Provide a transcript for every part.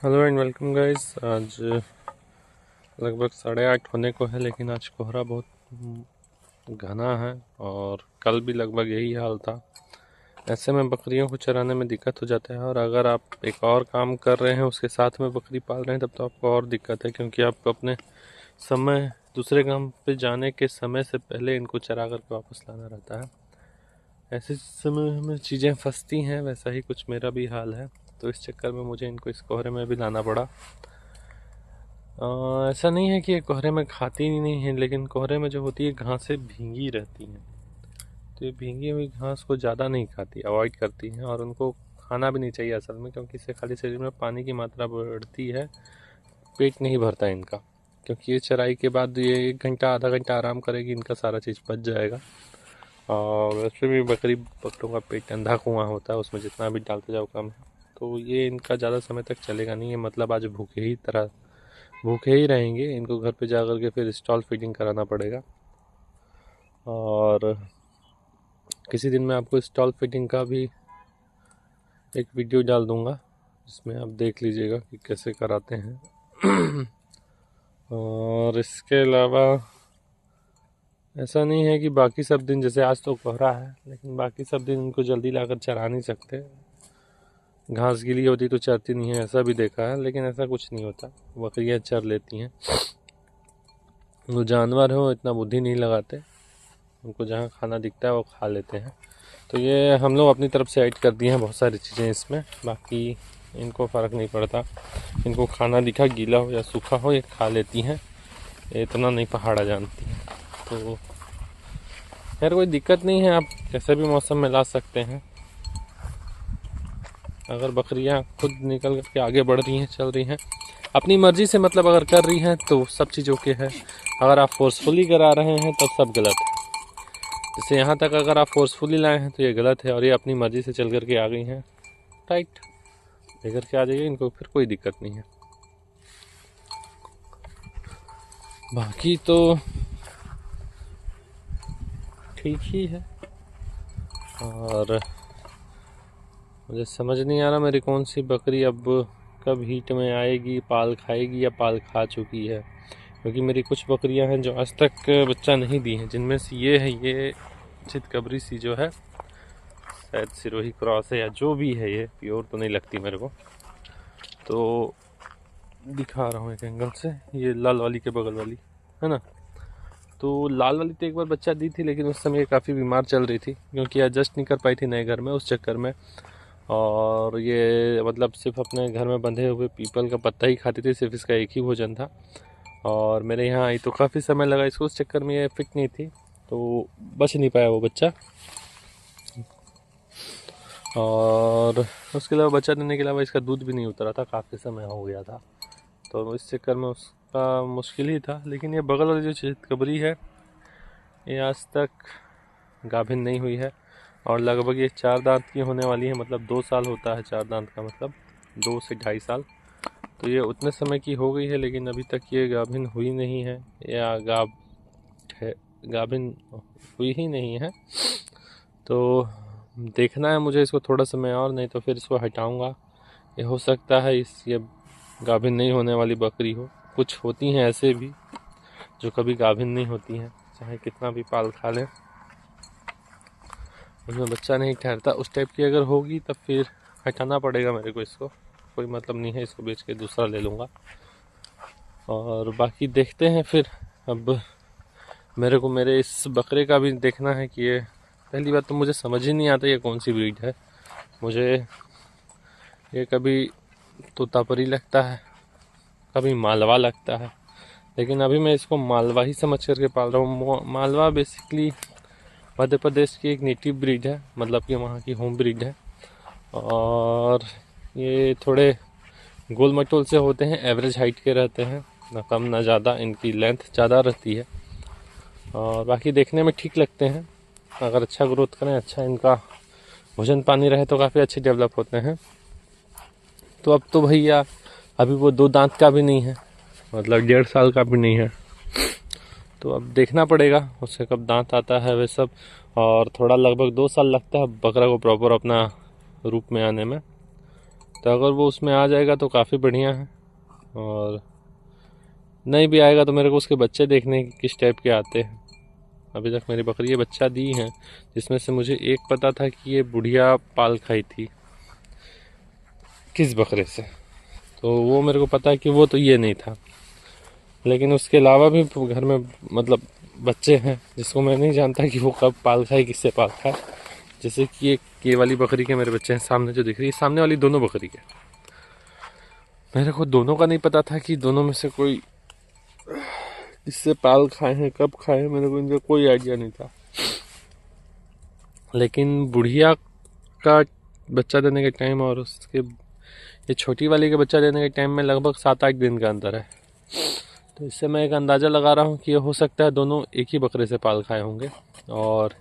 Hello and welcome guys. आज लगभग 8:30 होने को है, लेकिन आज कोहरा बहुत घना है और कल भी लगभग यही हाल था। ऐसे में बकरियों को चराने में दिक्कत हो जाता है, और अगर आप एक और काम कर रहे हैं उसके साथ में बकरी पाल रहे हैं तब तो आपको और दिक्कत है, क्योंकि आपको अपने समय दूसरे काम पे जाने के समय से पहले इनको चरा करके वापस लाना रहता है। ऐसे समय में चीज़ें फंसती हैं, वैसा ही कुछ मेरा भी हाल है। तो इस चक्कर में मुझे इनको इस कोहरे में भी लाना पड़ा। ऐसा नहीं है कि ये कोहरे में खाती ही नहीं है, लेकिन कोहरे में जो होती है घासें भींगी रहती हैं, तो ये भींगी हुई घास को ज़्यादा नहीं खाती, अवॉइड करती हैं। और उनको खाना भी नहीं चाहिए असल में, क्योंकि इससे खाली शरीर में पानी की मात्रा बढ़ती है, पेट नहीं भरता इनका। क्योंकि ये चराई के बाद ये 1 घंटा आधा घंटा आराम करेगी, इनका सारा चीज़ पच जाएगा। और वैसे भी बकरों का पेट अंधा कुआं होता है, उसमें जितना भी डालते जाओ कम है। तो ये इनका ज़्यादा समय तक चलेगा नहीं है, मतलब आज भूखे ही रहेंगे। इनको घर पे जा कर के फिर स्टॉल फीडिंग कराना पड़ेगा, और किसी दिन मैं आपको स्टॉल फीडिंग का भी एक वीडियो डाल दूंगा, जिसमें आप देख लीजिएगा कि कैसे कराते हैं। और इसके अलावा ऐसा नहीं है कि बाकी सब दिन, जैसे आज तो कोहरा है, लेकिन बाकी सब दिन इनको जल्दी लाकर चरा नहीं सकते। घास गीली होती तो चरती नहीं है, ऐसा भी देखा है, लेकिन ऐसा कुछ नहीं होता, बकरियां चर लेती हैं। वो जानवर हो इतना बुद्धि नहीं लगाते, उनको जहाँ खाना दिखता है वो खा लेते हैं। तो ये हम लोग अपनी तरफ से ऐड कर दिए हैं बहुत सारी चीज़ें इसमें, बाकी इनको फ़र्क नहीं पड़ता। इनको खाना दिखा, गीला हो या सूखा हो, ये खा लेती हैं, ये इतना नहीं पहाड़ा जानती हैं। तो खैर कोई दिक्कत नहीं है, आप कैसे भी मौसम में ला सकते हैं। अगर बकरियां खुद निकल करके आगे बढ़ रही हैं, चल रही हैं अपनी मर्जी से, मतलब अगर कर रही हैं तो सब चीज़ ओके है। अगर आप फोर्सफुली करा रहे हैं तब सब गलत है। जैसे यहाँ तक अगर आप फोर्सफुली लाए हैं तो ये गलत है, और ये अपनी मर्जी से चल करके आ गई हैं, राइट, लेकर के आ जाइए इनको, फिर कोई दिक्कत नहीं है। बाकी तो ठीक ही है। और मुझे समझ नहीं आ रहा मेरी कौन सी बकरी अब कब हीट में आएगी, पाल खाएगी या पाल खा चुकी है। क्योंकि मेरी कुछ बकरियां हैं जो आज तक बच्चा नहीं दी हैं, जिनमें से ये है, ये चितकबरी सी जो है, शायद सिरोही क्रॉस है या जो भी है, ये प्योर तो नहीं लगती मेरे को। तो दिखा रहा हूँ एक एंगल से, ये लाल वाली के बगल वाली है ना। तो लाल वाली तो एक बार बच्चा दी थी, लेकिन उस समय काफ़ी बीमार चल रही थी, क्योंकि एडजस्ट नहीं कर पाई थी नए घर में, उस चक्कर में। और ये मतलब सिर्फ अपने घर में बंधे हुए पीपल का पत्ता ही खाती थी, सिर्फ इसका एक ही भोजन था। और मेरे यहाँ आई तो काफ़ी समय लगा इसको, उस चक्कर में ये फिट नहीं थी, तो बच नहीं पाया वो बच्चा। और उसके अलावा बच्चा देने के अलावा इसका दूध भी नहीं उतरा था, काफ़ी समय हो गया था, तो इस चक्कर में उसका मुश्किल ही था। लेकिन ये बगल वाली जो चितकबरी है, ये आज तक गाभिन नहीं हुई है, और लगभग ये 4 दांत की होने वाली है, मतलब 2 साल होता है 4 दांत का, मतलब 2 से 2.5 साल। तो ये उतने समय की हो गई है, लेकिन अभी तक ये गाभिन हुई नहीं है, या गाभिन हुई ही नहीं है। तो देखना है मुझे इसको थोड़ा समय और, नहीं तो फिर इसको हटाऊंगा। ये हो सकता है ये गाभिन नहीं होने वाली बकरी हो। कुछ होती हैं ऐसे भी जो कभी गाभिन नहीं होती हैं, चाहे कितना भी पाल खा लें, उसमें बच्चा नहीं ठहरता। उस टाइप की अगर होगी तब फिर हटाना पड़ेगा मेरे को इसको, कोई मतलब नहीं है, इसको बेच के दूसरा ले लूँगा। और बाकी देखते हैं फिर। अब मेरे को मेरे इस बकरे का भी देखना है कि ये, पहली बात तो मुझे समझ ही नहीं आता ये कौन सी ब्रीड है। मुझे ये कभी तोतापरी लगता है, कभी मालवा लगता है, लेकिन अभी मैं इसको मालवा ही समझ करके पाल रहा हूँ। मालवा बेसिकली मध्य प्रदेश की एक नेटिव ब्रीड है, मतलब कि वहाँ की होम ब्रीड है। और ये थोड़े गोल मटोल से होते हैं, एवरेज हाइट के रहते हैं, ना कम ना ज़्यादा, इनकी लेंथ ज़्यादा रहती है, और बाकी देखने में ठीक लगते हैं। अगर अच्छा ग्रोथ करें, अच्छा इनका भोजन पानी रहे तो काफ़ी अच्छे डेवलप होते हैं। तो अब तो भैया अभी वो 2 दांत का भी नहीं है, मतलब 1.5 साल का भी नहीं है, तो अब देखना पड़ेगा उससे कब दांत आता है वे सब। और थोड़ा लगभग 2 साल लगता है बकरा को प्रॉपर अपना रूप में आने में। तो अगर वो उसमें आ जाएगा तो काफ़ी बढ़िया है, और नहीं भी आएगा तो मेरे को उसके बच्चे देखने किस टाइप के आते हैं। अभी तक मेरी बकरी ये बच्चा दी हैं, जिसमें से मुझे एक पता था कि ये बुढ़िया पाल खाई थी किस बकरे से, तो वो मेरे को पता है कि वो तो ये नहीं था। लेकिन उसके अलावा भी घर में मतलब बच्चे हैं जिसको मैं नहीं जानता कि वो कब पाल खाए, किससे पाल खाए। जैसे कि ये वाली बकरी के मेरे बच्चे हैं सामने जो दिख रही है, सामने वाली दोनों बकरी के। मेरे को दोनों का नहीं पता था कि दोनों में से कोई इससे पाल खाए हैं, कब खाए हैं, मेरे को इनका कोई आइडिया नहीं था। लेकिन बुढ़िया का बच्चा देने के टाइम और उसके ये छोटी वाली के बच्चा देने के टाइम में लगभग 7-8 दिन का अंतर है। तो इससे मैं एक अंदाज़ा लगा रहा हूँ कि ये हो सकता है दोनों एक ही बकरे से पाल खाए होंगे। और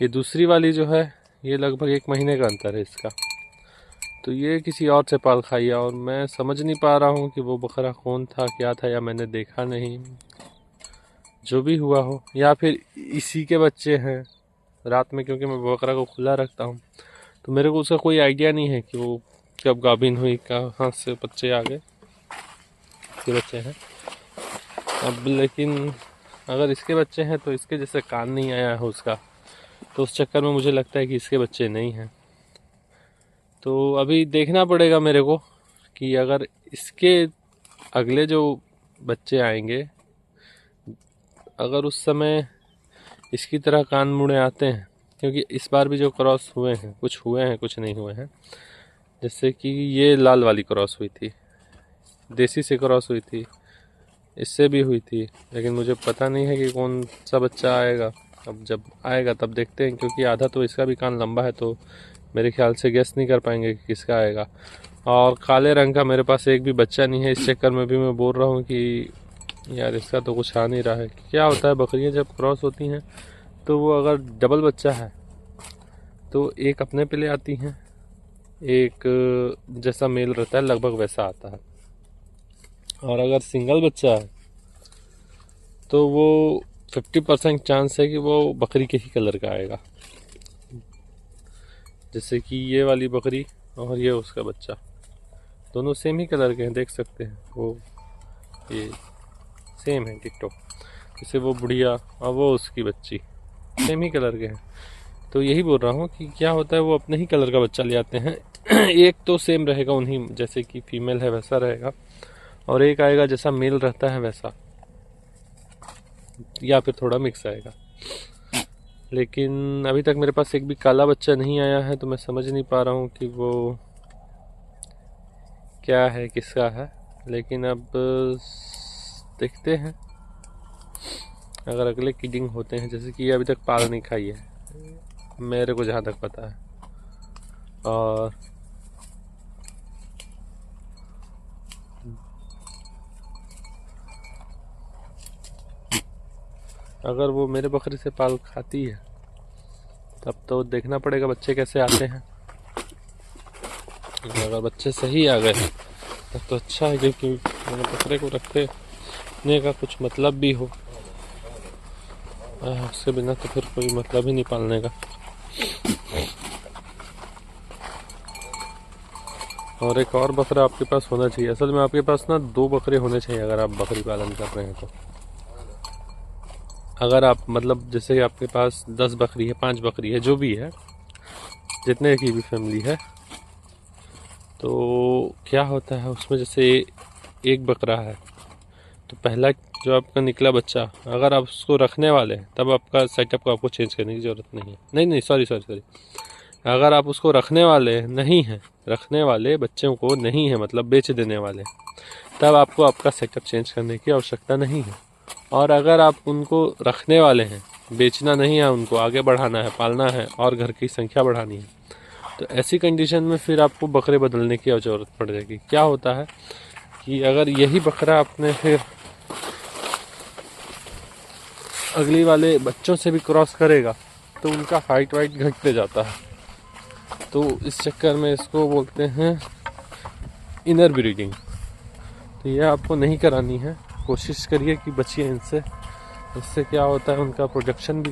ये दूसरी वाली जो है ये लगभग 1 महीने का अंतर है इसका, तो ये किसी और से पाल खाई है। और मैं समझ नहीं पा रहा हूँ कि वो बकरा कौन था, क्या था, या मैंने देखा नहीं। जो भी हुआ हो, या फिर इसी के बच्चे हैं रात में, क्योंकि मैं बकरा को खुला रखता हूँ तो मेरे को उसका कोई आइडिया नहीं है कि वो कब गाभिन हुई, कहाँ से बच्चे आ गए, इसके बच्चे हैं अब। लेकिन अगर इसके बच्चे हैं तो इसके जैसे कान नहीं आया है उसका, तो उस चक्कर में मुझे लगता है कि इसके बच्चे नहीं हैं। तो अभी देखना पड़ेगा मेरे को कि अगर इसके अगले जो बच्चे आएंगे, अगर उस समय इसकी तरह कान मुड़े आते हैं, क्योंकि इस बार भी जो क्रॉस हुए हैं, कुछ हुए हैं कुछ नहीं हुए हैं। जैसे कि ये लाल वाली क्रॉस हुई थी, देसी से क्रॉस हुई थी, इससे भी हुई थी, लेकिन मुझे पता नहीं है कि कौन सा बच्चा आएगा। अब जब आएगा तब देखते हैं, क्योंकि आधा तो इसका भी कान लंबा है, तो मेरे ख्याल से गेस नहीं कर पाएंगे कि किसका आएगा। और काले रंग का मेरे पास एक भी बच्चा नहीं है, इस चक्कर में भी मैं बोल रहा हूँ कि यार इसका तो कुछ आ नहीं रहा है। क्या होता है बकरियाँ जब क्रॉस होती हैं तो वो अगर डबल बच्चा है तो एक अपने पे ले आती हैं, एक जैसा मेल रहता है लगभग वैसा आता है। और अगर सिंगल बच्चा है तो वो 50% चांस है कि वो बकरी के ही कलर का आएगा। जैसे कि ये वाली बकरी और ये उसका बच्चा दोनों सेम ही कलर के हैं, देख सकते हैं, वो ये सेम है डिट्टो। जैसे वो बुढ़िया और वो उसकी बच्ची सेम ही कलर के हैं। तो यही बोल रहा हूँ कि क्या होता है वो अपने ही कलर का बच्चा ले आते हैं। एक तो सेम रहेगा उन्हीं, जैसे कि फीमेल है वैसा रहेगा, और एक आएगा जैसा मेल रहता है वैसा, या फिर थोड़ा मिक्स आएगा। लेकिन अभी तक मेरे पास एक भी काला बच्चा नहीं आया है, तो मैं समझ नहीं पा रहा हूँ कि वो क्या है, किसका है। लेकिन अब देखते हैं, अगर अगले किडिंग होते हैं, जैसे कि ये अभी तक पाल नहीं खाई है मेरे को जहाँ तक पता है, और अगर वो मेरे बकरी से पाल खाती है तब तो देखना पड़ेगा बच्चे कैसे आते हैं। अगर बच्चे सही आ गए तब तो अच्छा है, क्योंकि मैंने बकरे को रखने का कुछ मतलब भी हो, उसके बिना तो फिर कोई मतलब ही नहीं पालने का। और एक और बकरा आपके पास होना चाहिए। असल में आपके पास ना 2 बकरे होने चाहिए अगर आप बकरी पालन कर रहे हैं तो। अगर आप मतलब जैसे कि आपके पास 10 बकरी है, 5 बकरी है, जो भी है, जितने की भी फैमिली है, तो क्या होता है उसमें जैसे एक बकरा है तो पहला जो आपका निकला बच्चा, अगर आप उसको रखने वाले हैं तब आपका सेटअप को आपको चेंज करने की ज़रूरत नहीं है। नहीं सॉरी, अगर आप उसको रखने वाले नहीं हैं, रखने वाले बच्चों को नहीं है, मतलब बेच देने वाले, तब आपको आपका सेटअप चेंज करने की आवश्यकता नहीं है। और अगर आप उनको रखने वाले हैं, बेचना नहीं है, उनको आगे बढ़ाना है, पालना है और घर की संख्या बढ़ानी है, तो ऐसी कंडीशन में फिर आपको बकरे बदलने की ज़रूरत पड़ जाएगी। क्या होता है कि अगर यही बकरा आपने फिर अगली वाले बच्चों से भी क्रॉस करेगा तो उनका हाइट वाइट घटते जाता है। तो इस चक्कर में इसको बोलते हैं इनर ब्रीडिंग। तो ये आपको नहीं करानी है, कोशिश करिए कि बचिए इनसे। इससे क्या होता है उनका प्रोडक्शन भी